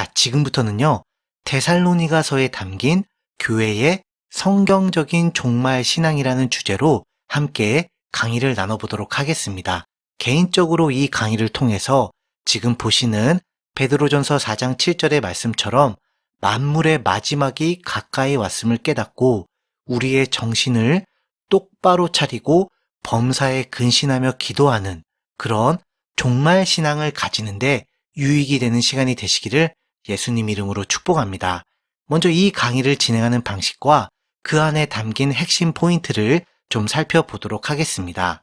자, 지금부터는요, 데살로니가서에 담긴 교회의 성경적인 종말 신앙이라는 주제로 함께 강의를 나눠보도록 하겠습니다. 개인적으로 이 강의를 통해서 지금 보시는 베드로전서 4장 7절의 말씀처럼 만물의 마지막이 가까이 왔음을 깨닫고 우리의 정신을 똑바로 차리고 범사에 근신하며 기도하는 그런 종말 신앙을 가지는데 유익이 되는 시간이 되시기를 예수님 이름으로 축복합니다. 먼저 이 강의를 진행하는 방식과 그 안에 담긴 핵심 포인트를 좀 살펴보도록 하겠습니다.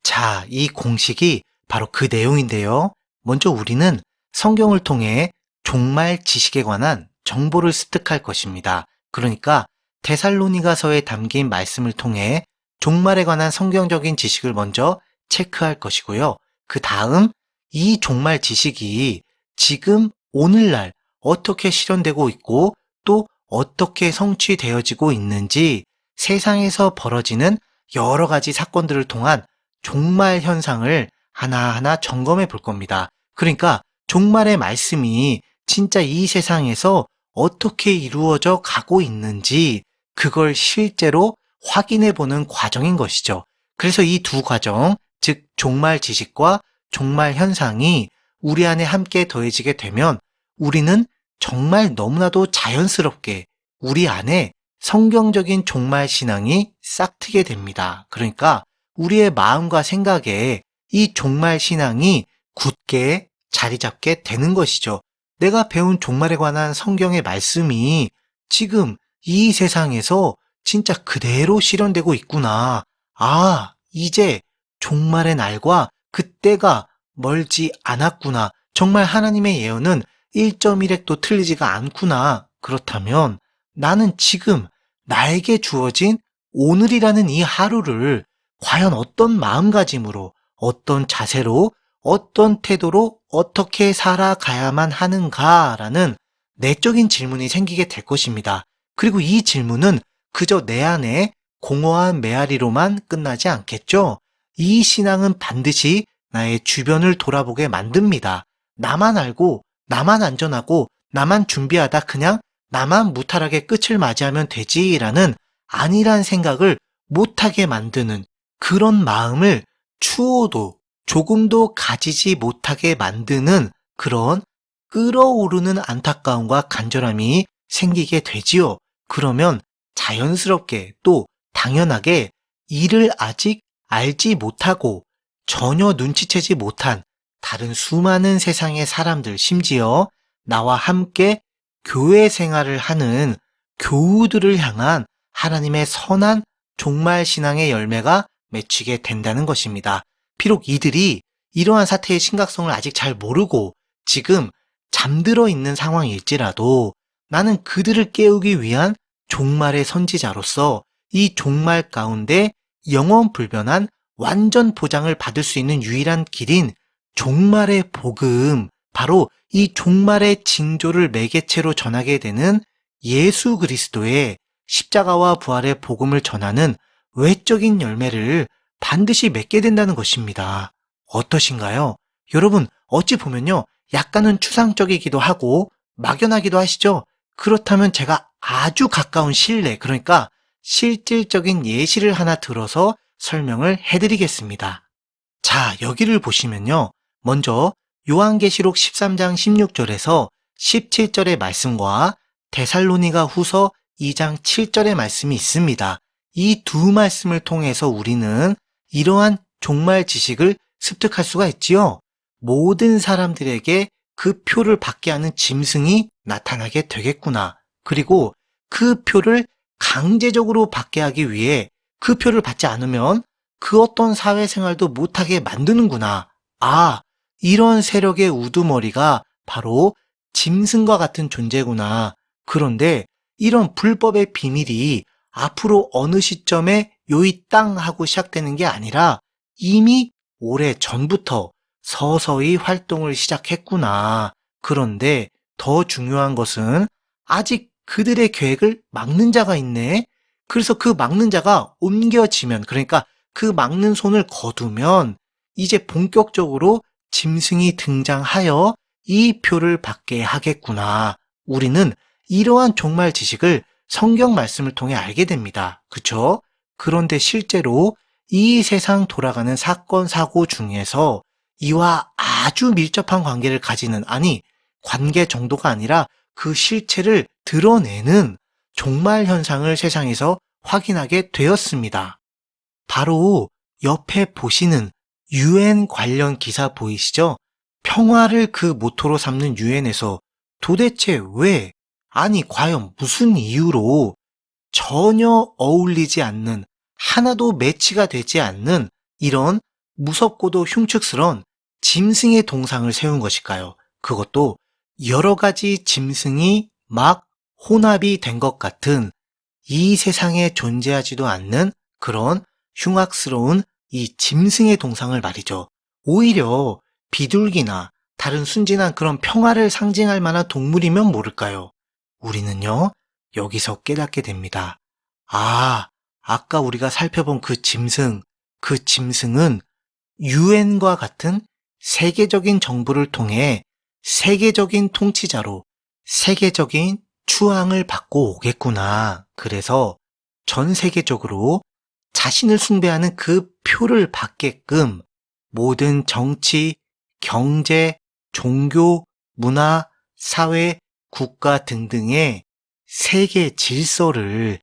자, 이 공식이 바로 그 내용인데요. 먼저 우리는 성경을 통해 종말 지식에 관한 정보를 습득할 것입니다. 그러니까 데살로니가서에 담긴 말씀을 통해 종말에 관한 성경적인 지식을 먼저 체크할 것이고요. 그 다음 이 종말 지식이 지금 오늘날 어떻게 실현되고 있고 또 어떻게 성취되어지고 있는지 세상에서 벌어지는 여러 가지 사건들을 통한 종말 현상을 하나하나 점검해 볼 겁니다. 그러니까 종말의 말씀이 진짜 이 세상에서 어떻게 이루어져 가고 있는지 그걸 실제로 확인해 보는 과정인 것이죠. 그래서 이 두 과정, 즉 종말 지식과 종말 현상이 우리 안에 함께 더해지게 되면 우리는 정말 너무나도 자연스럽게 우리 안에 성경적인 종말 신앙이 싹트게 됩니다. 그러니까 우리의 마음과 생각에 이 종말 신앙이 굳게 자리 잡게 되는 것이죠. 내가 배운 종말에 관한 성경의 말씀이 지금 이 세상에서 진짜 그대로 실현되고 있구나. 아, 이제 종말의 날과 그때가 멀지 않았구나. 정말 하나님의 예언은 1.1핵도 틀리지가 않구나. 그렇다면 나는 지금 나에게 주어진 오늘이라는 이 하루를 과연 어떤 마음가짐으로, 어떤 자세로, 어떤 태도로 어떻게 살아가야만 하는가라는 내적인 질문이 생기게 될 것입니다. 그리고 이 질문은 그저 내 안에 공허한 메아리로만 끝나지 않겠죠? 이 신앙은 반드시 나의 주변을 돌아보게 만듭니다. 나만 알고, 나만 안전하고, 나만 준비하다 그냥 나만 무탈하게 끝을 맞이하면 되지라는 아니란 생각을 못하게 만드는 그런 마음을 추호도 조금도 가지지 못하게 만드는 그런 끓어오르는 안타까움과 간절함이 생기게 되지요. 그러면 자연스럽게 또 당연하게 이를 아직 알지 못하고 전혀 눈치채지 못한 다른 수많은 세상의 사람들, 심지어 나와 함께 교회 생활을 하는 교우들을 향한 하나님의 선한 종말 신앙의 열매가 맺히게 된다는 것입니다. 비록 이들이 이러한 사태의 심각성을 아직 잘 모르고 지금 잠들어 있는 상황일지라도 나는 그들을 깨우기 위한 종말의 선지자로서 이 종말 가운데 영원불변한 완전 보장을 받을 수 있는 유일한 길인 종말의 복음, 바로 이 종말의 징조를 매개체로 전하게 되는 예수 그리스도의 십자가와 부활의 복음을 전하는 외적인 열매를 반드시 맺게 된다는 것입니다. 어떠신가요? 여러분, 어찌 보면요, 약간은 추상적이기도 하고 막연하기도 하시죠? 그렇다면 제가 아주 가까운 신뢰, 그러니까 실질적인 예시를 하나 들어서 설명을 해드리겠습니다. 자, 여기를 보시면요, 먼저 요한계시록 13장 16절에서 17절의 말씀과 데살로니가 후서 2장 7절의 말씀이 있습니다. 이 두 말씀을 통해서 우리는 이러한 종말 지식을 습득할 수가 있지요. 모든 사람들에게 그 표를 받게 하는 짐승이 나타나게 되겠구나. 그리고 그 표를 강제적으로 받게 하기 위해 그 표를 받지 않으면 그 어떤 사회생활도 못하게 만드는구나. 아, 이런 세력의 우두머리가 바로 짐승과 같은 존재구나. 그런데 이런 불법의 비밀이 앞으로 어느 시점에 요이 땅 하고 시작되는 게 아니라 이미 오래 전부터 서서히 활동을 시작했구나. 그런데 더 중요한 것은 아직 그들의 계획을 막는 자가 있네. 그래서 그 막는 자가 옮겨지면, 그러니까 그 막는 손을 거두면 이제 본격적으로 짐승이 등장하여 이 표를 받게 하겠구나. 우리는 이러한 종말 지식을 성경 말씀을 통해 알게 됩니다. 그쵸? 그런데 실제로 이 세상 돌아가는 사건, 사고 중에서 이와 아주 밀접한 관계를 가지는, 아니, 관계 정도가 아니라 그 실체를 드러내는 종말 현상을 세상에서 확인하게 되었습니다. 바로 옆에 보시는 UN 관련 기사 보이시죠? 평화를 그 모토로 삼는 UN에서 도대체 왜, 아니 과연 무슨 이유로 전혀 어울리지 않는, 하나도 매치가 되지 않는 이런 무섭고도 흉측스러운 짐승의 동상을 세운 것일까요? 그것도 여러 가지 짐승이 막 혼합이 된 것 같은, 이 세상에 존재하지도 않는 그런 흉악스러운 이 짐승의 동상을 말이죠. 오히려 비둘기나 다른 순진한 그런 평화를 상징할 만한 동물이면 모를까요? 우리는요, 여기서 깨닫게 됩니다. 아, 아까 우리가 살펴본 그 짐승은 유엔과 같은 세계적인 정부를 통해 세계적인 통치자로 세계적인 추앙을 받고 오겠구나. 그래서 전 세계적으로 자신을 숭배하는 그 표를 받게끔 모든 정치, 경제, 종교, 문화, 사회, 국가 등등의 세계 질서를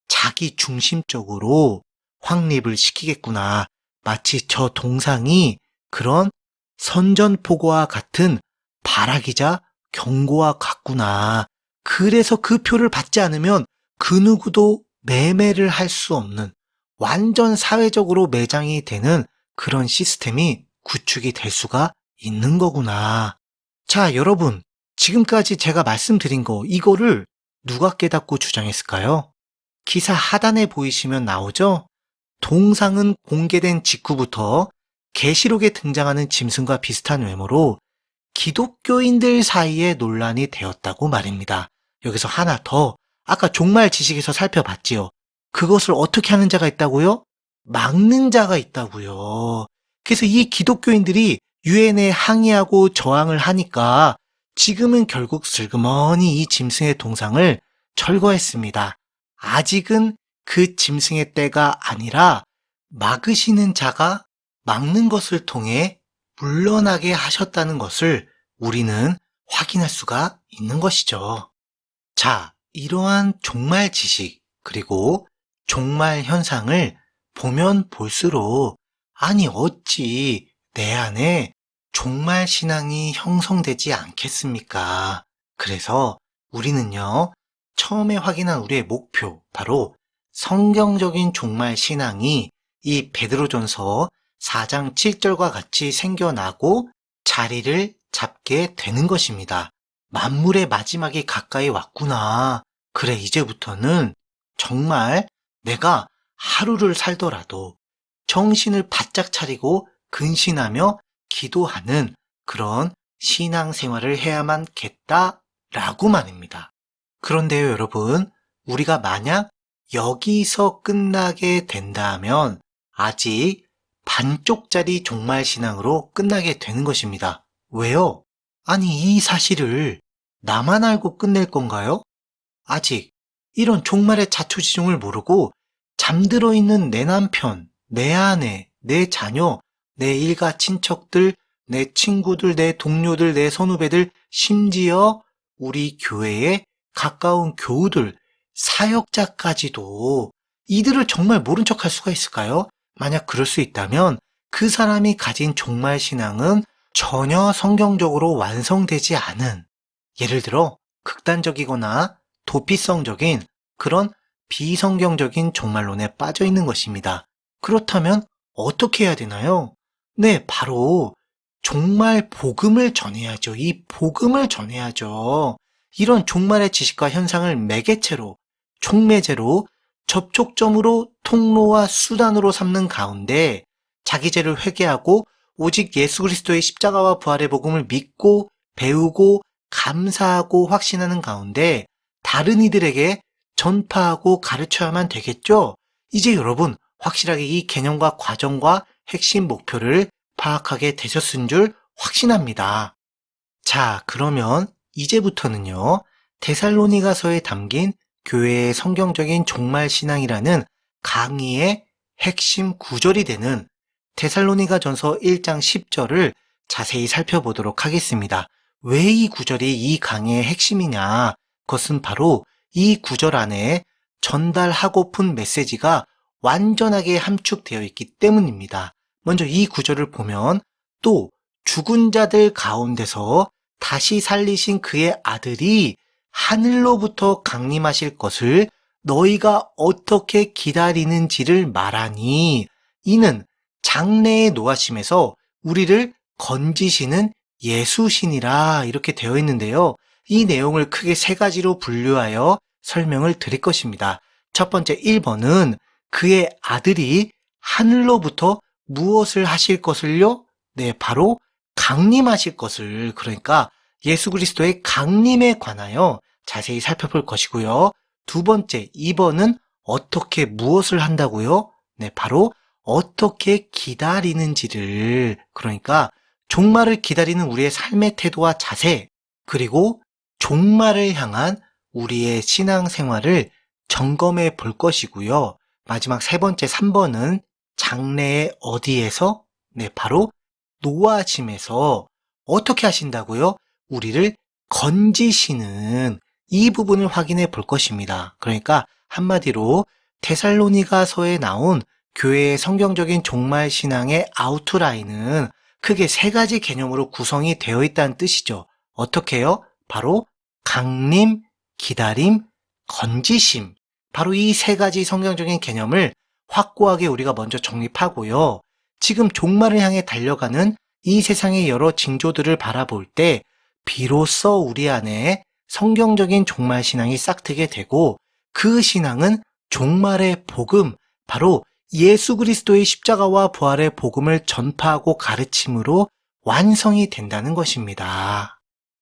자기 중심적으로 확립을 시키겠구나. 마치 저 동상이 그런 선전포고와 같은 발악이자 경고와 같구나. 그래서 그 표를 받지 않으면 그 누구도 매매를 할 수 없는, 완전 사회적으로 매장이 되는 그런 시스템이 구축이 될 수가 있는 거구나. 자, 여러분, 지금까지 제가 말씀드린 거, 이거를 누가 깨닫고 주장했을까요? 기사 하단에 보이시면 나오죠? 동상은 공개된 직후부터 계시록에 등장하는 짐승과 비슷한 외모로 기독교인들 사이에 논란이 되었다고 말입니다. 여기서 하나 더, 아까 종말 지식에서 살펴봤지요. 그것을 어떻게 하는 자가 있다고요? 막는 자가 있다고요. 그래서 이 기독교인들이 유엔에 항의하고 저항을 하니까 지금은 결국 슬그머니 이 짐승의 동상을 철거했습니다. 아직은 그 짐승의 때가 아니라 막으시는 자가 막는 것을 통해 물러나게 하셨다는 것을 우리는 확인할 수가 있는 것이죠. 자, 이러한 종말 지식 그리고 종말 현상을 보면 볼수록, 아니 어찌 내 안에 종말 신앙이 형성되지 않겠습니까? 그래서 우리는요, 처음에 확인한 우리의 목표, 바로 성경적인 종말 신앙이 이 베드로전서 4장 7절과 같이 생겨나고 자리를 잡게 되는 것입니다. 만물의 마지막이 가까이 왔구나. 그래, 이제부터는 정말 내가 하루를 살더라도 정신을 바짝 차리고 근신하며 기도하는 그런 신앙생활을 해야만 겠다라고 말입니다. 그런데요, 여러분, 우리가 만약 여기서 끝나게 된다면 아직 반쪽짜리 종말신앙으로 끝나게 되는 것입니다. 왜요? 아니, 이 사실을 나만 알고 끝낼 건가요? 아직 이런 종말의 자초지종을 모르고 잠들어 있는 내 남편, 내 아내, 내 자녀, 내 일가 친척들, 내 친구들, 내 동료들, 내 선후배들, 심지어 우리 교회의 가까운 교우들, 사역자까지도 이들을 정말 모른 척할 수가 있을까요? 만약 그럴 수 있다면 그 사람이 가진 종말 신앙은 전혀 성경적으로 완성되지 않은, 예를 들어 극단적이거나 도피성적인 그런 비성경적인 종말론에 빠져 있는 것입니다. 그렇다면 어떻게 해야 되나요? 네, 바로 종말 복음을 전해야죠. 이 복음을 전해야죠. 이런 종말의 지식과 현상을 매개체로, 촉매제로, 접촉점으로, 통로와 수단으로 삼는 가운데 자기 죄를 회개하고 오직 예수 그리스도의 십자가와 부활의 복음을 믿고 배우고 감사하고 확신하는 가운데 다른 이들에게 전파하고 가르쳐야만 되겠죠? 이제 여러분 확실하게 이 개념과 과정과 핵심 목표를 파악하게 되셨은 줄 확신합니다. 자, 그러면 이제부터는요, 데살로니가서에 담긴 교회의 성경적인 종말 신앙이라는 강의의 핵심 구절이 되는 데살로니가전서 1장 10절을 자세히 살펴보도록 하겠습니다. 왜 이 구절이 이 강의의 핵심이냐? 그것은 바로 이 구절 안에 전달하고픈 메시지가 완전하게 함축되어 있기 때문입니다. 먼저 이 구절을 보면 또 죽은 자들 가운데서 다시 살리신 그의 아들이 하늘로부터 강림하실 것을 너희가 어떻게 기다리는지를 말하니, 이는 장래의 노하심에서 우리를 건지시는 예수시니라, 이렇게 되어 있는데요. 이 내용을 크게 세 가지로 분류하여 설명을 드릴 것입니다. 첫 번째 1번은 그의 아들이 하늘로부터 무엇을 하실 것을요? 네, 바로 강림하실 것을, 그러니까 예수 그리스도의 강림에 관하여 자세히 살펴볼 것이고요. 두 번째 2번은 어떻게 무엇을 한다고요? 네, 바로 어떻게 기다리는지를, 그러니까 종말을 기다리는 우리의 삶의 태도와 자세, 그리고 종말을 향한 우리의 신앙생활을 점검해 볼 것이고요. 마지막 세 번째 3번은 장래에 어디에서? 네, 바로 노아심에서 어떻게 하신다고요? 우리를 건지시는 이 부분을 확인해 볼 것입니다. 그러니까 한마디로 데살로니가서에 나온 교회의 성경적인 종말 신앙의 아우트라인은 크게 세 가지 개념으로 구성이 되어 있다는 뜻이죠. 어떻게요? 바로 강림, 기다림, 건지심. 바로 이 세 가지 성경적인 개념을 확고하게 우리가 먼저 정립하고요. 지금 종말을 향해 달려가는 이 세상의 여러 징조들을 바라볼 때 비로소 우리 안에 성경적인 종말 신앙이 싹트게 되고, 그 신앙은 종말의 복음, 바로 예수 그리스도의 십자가와 부활의 복음을 전파하고 가르침으로 완성이 된다는 것입니다.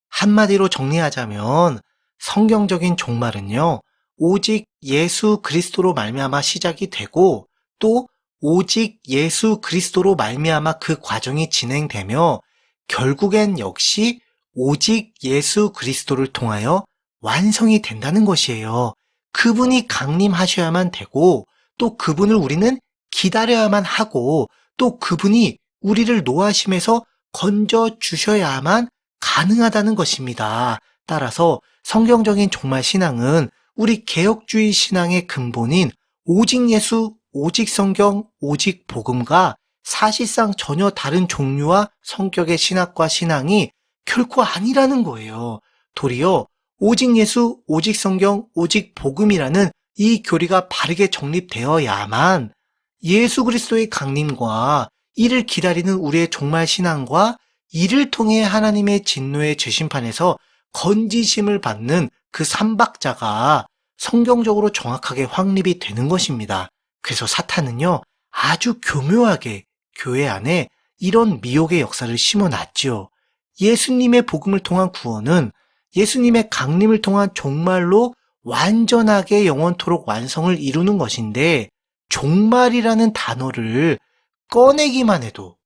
한마디로 정리하자면 성경적인 종말은요, 오직 예수 그리스도로 말미암아 시작이 되고 또 오직 예수 그리스도로 말미암아 그 과정이 진행되며 결국엔 역시 오직 예수 그리스도를 통하여 완성이 된다는 것이에요. 그분이 강림하셔야만 되고 또 그분을 우리는 기다려야만 하고 또 그분이 우리를 노하심에서 건져 주셔야만 가능하다는 것입니다. 따라서 성경적인 종말 신앙은 우리 개혁주의 신앙의 근본인 오직 예수, 오직 성경, 오직 복음과 사실상 전혀 다른 종류와 성격의 신학과 신앙이 결코 아니라는 거예요. 도리어 오직 예수, 오직 성경, 오직 복음이라는 이 교리가 바르게 정립되어야만 예수 그리스도의 강림과 이를 기다리는 우리의 종말 신앙과 이를 통해 하나님의 진노의 재심판에서 건지심을 받는 그 삼박자가 성경적으로 정확하게 확립이 되는 것입니다. 그래서 사탄은요, 아주 교묘하게 교회 안에 이런 미혹의 역사를 심어놨지요. 예수님의 복음을 통한 구원은 예수님의 강림을 통한 종말로 완전하게 영원토록 완성을 이루는 것인데, 종말이라는 단어를 꺼내기만 해도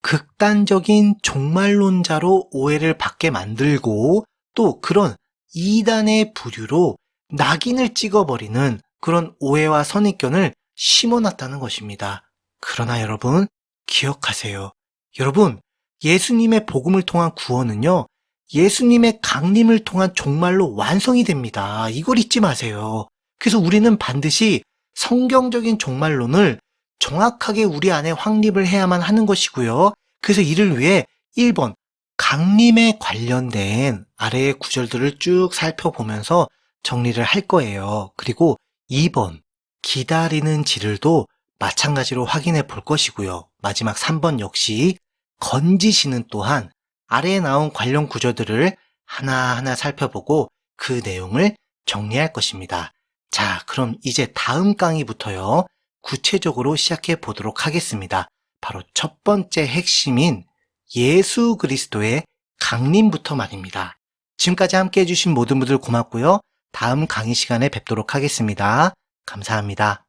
극단적인 종말론자로 오해를 받게 만들고 또 그런 이단의 부류로 낙인을 찍어버리는 그런 오해와 선입견을 심어놨다는 것입니다. 그러나 여러분, 기억하세요. 여러분, 예수님의 복음을 통한 구원은요, 예수님의 강림을 통한 종말로 완성이 됩니다. 이걸 잊지 마세요. 그래서 우리는 반드시 성경적인 종말론을 정확하게 우리 안에 확립을 해야만 하는 것이고요. 그래서 이를 위해 1번, 강림에 관련된 아래의 구절들을 쭉 살펴보면서 정리를 할 거예요. 그리고 2번, 기다리는 지를도 마찬가지로 확인해 볼 것이고요. 마지막 3번 역시 건지시는 또한 아래에 나온 관련 구절들을 하나하나 살펴보고 그 내용을 정리할 것입니다. 자, 그럼 이제 다음 강의부터요, 구체적으로 시작해 보도록 하겠습니다. 바로 첫 번째 핵심인 예수 그리스도의 강림부터 말입니다. 지금까지 함께 해주신 모든 분들 고맙고요. 다음 강의 시간에 뵙도록 하겠습니다. 감사합니다.